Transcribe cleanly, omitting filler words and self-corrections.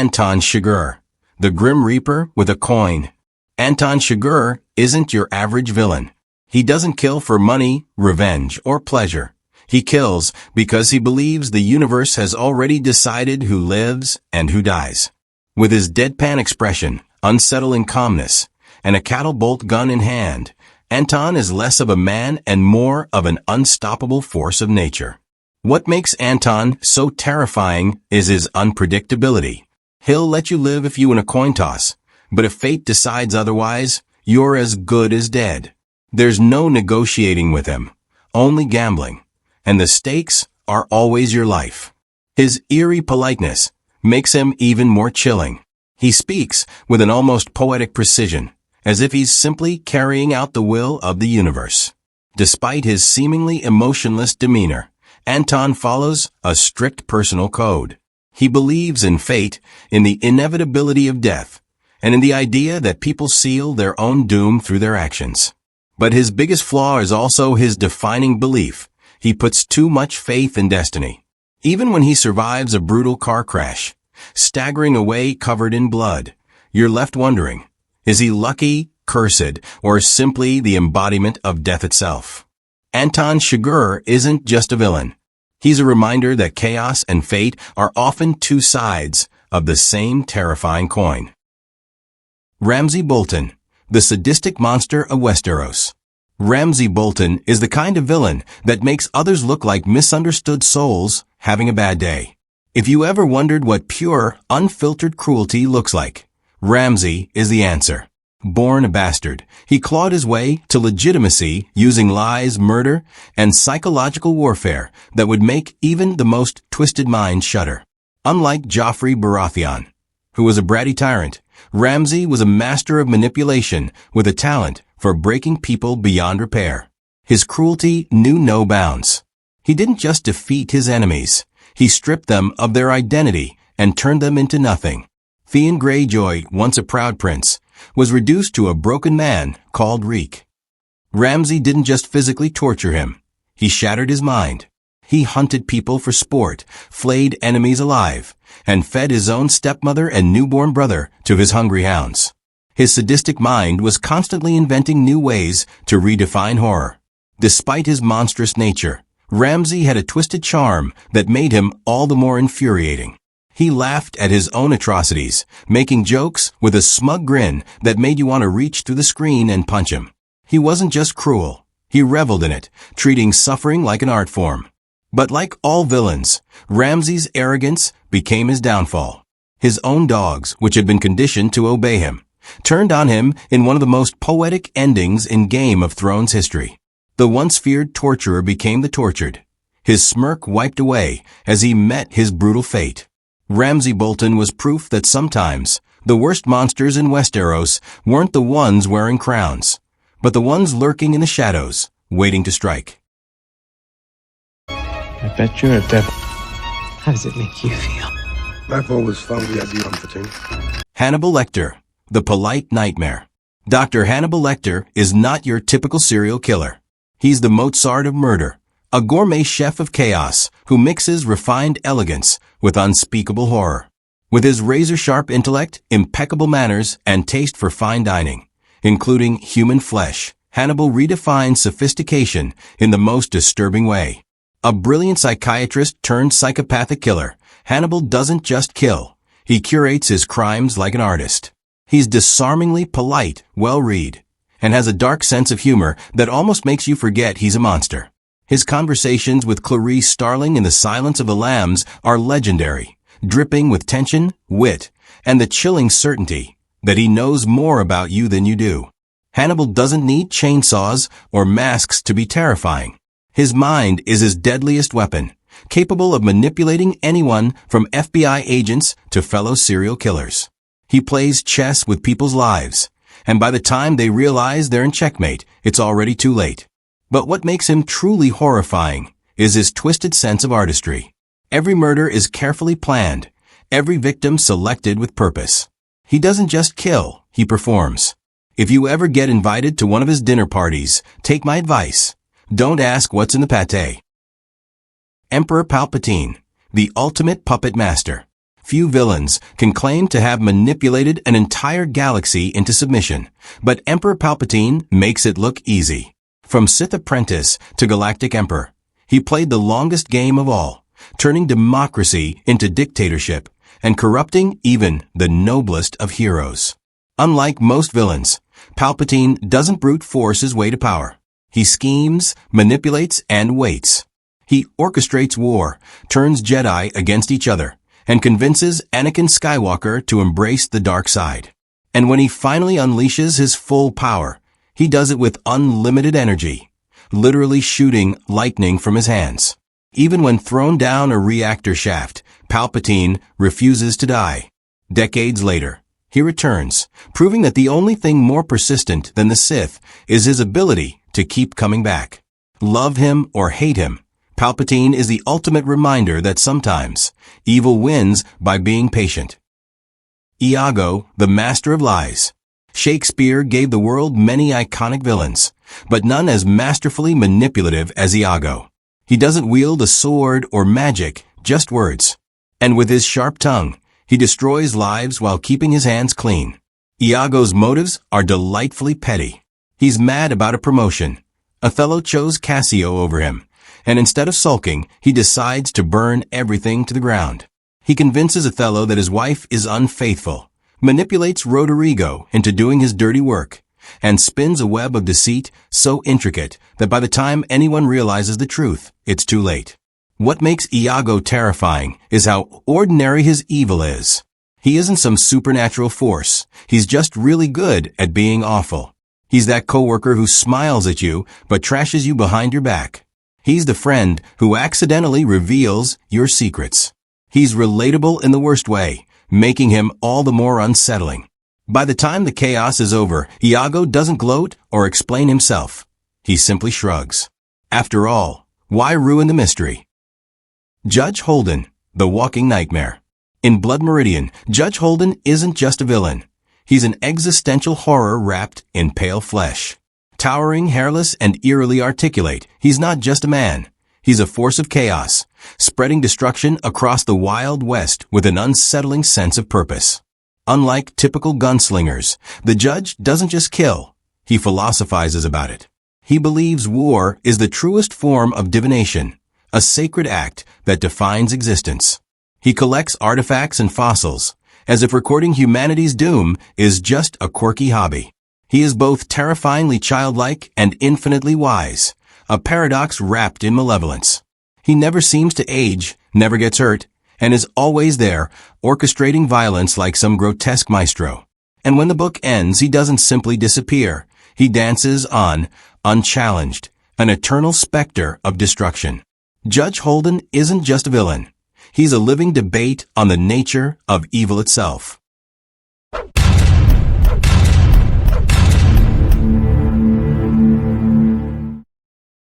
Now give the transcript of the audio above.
Anton Chigurh, the Grim Reaper with a coin. Anton Chigurh isn't your average villain. He doesn't kill for money, revenge, or pleasure. He kills because he believes the universe has already decided who lives and who dies. With his deadpan expression, unsettling calmness, and a cattle bolt gun in hand, Anton is less of a man and more of an unstoppable force of nature. What makes Anton so terrifying is his unpredictability. He'll let you live if you win a coin toss, but if fate decides otherwise, you're as good as dead. There's no negotiating with him, only gambling, and the stakes are always your life. His eerie politeness makes him even more chilling. He speaks with an almost poetic precision, as if he's simply carrying out the will of the universe. Despite his seemingly emotionless demeanor, Anton follows a strict personal code. He believes in fate, in the inevitability of death, and in the idea that people seal their own doom through their actions. But his biggest flaw is also his defining belief. He puts too much faith in destiny. Even when he survives a brutal car crash, staggering away covered in blood, you're left wondering, is he lucky, cursed, or simply the embodiment of death itself? Anton Chigurh isn't just a villain. He's a reminder that chaos and fate are often two sides of the same terrifying coin. Ramsay Bolton, the sadistic monster of Westeros. Ramsay Bolton is the kind of villain that makes others look like misunderstood souls having a bad day. If you ever wondered what pure, unfiltered cruelty looks like, Ramsay is the answer. Born a bastard, he clawed his way to legitimacy using lies, murder, and psychological warfare that would make even the most twisted mind shudder. Unlike Joffrey Baratheon, who was a bratty tyrant, Ramsay was a master of manipulation with a talent for breaking people beyond repair. His cruelty knew no bounds. He didn't just defeat his enemies, he stripped them of their identity and turned them into nothing. Theon Greyjoy, once a proud prince, was reduced to a broken man called Reek. Ramsay didn't just physically torture him. He shattered his mind. He hunted people for sport, flayed enemies alive, and fed his own stepmother and newborn brother to his hungry hounds. His sadistic mind was constantly inventing new ways to redefine horror. Despite his monstrous nature, Ramsay had a twisted charm that made him all the more infuriating. He laughed at his own atrocities, making jokes with a smug grin that made you want to reach through the screen and punch him. He wasn't just cruel, he reveled in it, treating suffering like an art form. But like all villains, Ramsay's arrogance became his downfall. His own dogs, which had been conditioned to obey him, turned on him in one of the most poetic endings in Game of Thrones history. The once feared torturer became the tortured. His smirk wiped away as he met his brutal fate. Ramsay Bolton was proof that sometimes the worst monsters in Westeros weren't the ones wearing crowns, but the ones lurking in the shadows, waiting to strike. I bet you're a devil. How does it make you feel? I've always found the idea comforting. Hannibal Lecter, the polite nightmare. Dr. Hannibal Lecter is not your typical serial killer. He's the Mozart of murder, a gourmet chef of chaos who mixes refined elegance with unspeakable horror. With his razor-sharp intellect, impeccable manners, and taste for fine dining, including human flesh, Hannibal redefines sophistication in the most disturbing way. A brilliant psychiatrist turned psychopathic killer, Hannibal doesn't just kill, he curates his crimes like an artist. He's disarmingly polite, well-read, and has a dark sense of humor that almost makes you forget he's a monster. His conversations with Clarice Starling in The Silence of the Lambs are legendary, dripping with tension, wit, and the chilling certainty that he knows more about you than you do. Hannibal doesn't need chainsaws or masks to be terrifying. His mind is his deadliest weapon, capable of manipulating anyone from FBI agents to fellow serial killers. He plays chess with people's lives, and by the time they realize they're in checkmate, it's already too late. But what makes him truly horrifying is his twisted sense of artistry. Every murder is carefully planned, every victim selected with purpose. He doesn't just kill, he performs. If you ever get invited to one of his dinner parties, take my advice. Don't ask what's in the pâté. Emperor Palpatine, the ultimate puppet master. Few villains can claim to have manipulated an entire galaxy into submission, but Emperor Palpatine makes it look easy. From Sith apprentice to Galactic Emperor, he played the longest game of all, turning democracy into dictatorship and corrupting even the noblest of heroes. Unlike most villains, Palpatine doesn't brute force his way to power. He schemes, manipulates, and waits. He orchestrates war, turns Jedi against each other, and convinces Anakin Skywalker to embrace the dark side. And when he finally unleashes his full power, he does it with unlimited energy, literally shooting lightning from his hands. Even when thrown down a reactor shaft, Palpatine refuses to die. Decades later, he returns, proving that the only thing more persistent than the Sith is his ability to keep coming back. Love him or hate him, Palpatine is the ultimate reminder that sometimes evil wins by being patient. Iago, the master of lies. Shakespeare gave the world many iconic villains, but none as masterfully manipulative as Iago. He doesn't wield a sword or magic, just words. And with his sharp tongue, he destroys lives while keeping his hands clean. Iago's motives are delightfully petty. He's mad about a promotion. Othello chose Cassio over him, and instead of sulking, he decides to burn everything to the ground. He convinces Othello that his wife is unfaithful, manipulates Roderigo into doing his dirty work, and spins a web of deceit so intricate that by the time anyone realizes the truth, it's too late. What makes Iago terrifying is how ordinary his evil is. He isn't some supernatural force. He's just really good at being awful. He's that coworker who smiles at you but trashes you behind your back. He's the friend who accidentally reveals your secrets. He's relatable in the worst way, making him all the more unsettling. By the time the chaos is over, Iago doesn't gloat or explain himself. He simply shrugs. After all, why ruin the mystery? Judge Holden, the walking nightmare. In Blood Meridian, Judge Holden isn't just a villain. He's an existential horror wrapped in pale flesh. Towering, hairless, and eerily articulate, he's not just a man. He's a force of chaos, spreading destruction across the Wild West with an unsettling sense of purpose. Unlike typical gunslingers, the judge doesn't just kill, he philosophizes about it. He believes war is the truest form of divination, a sacred act that defines existence. He collects artifacts and fossils, as if recording humanity's doom is just a quirky hobby. He is both terrifyingly childlike and infinitely wise, a paradox wrapped in malevolence. He never seems to age, never gets hurt, and is always there, orchestrating violence like some grotesque maestro. And when the book ends, he doesn't simply disappear. He dances on, unchallenged, an eternal specter of destruction. Judge Holden isn't just a villain. He's a living debate on the nature of evil itself.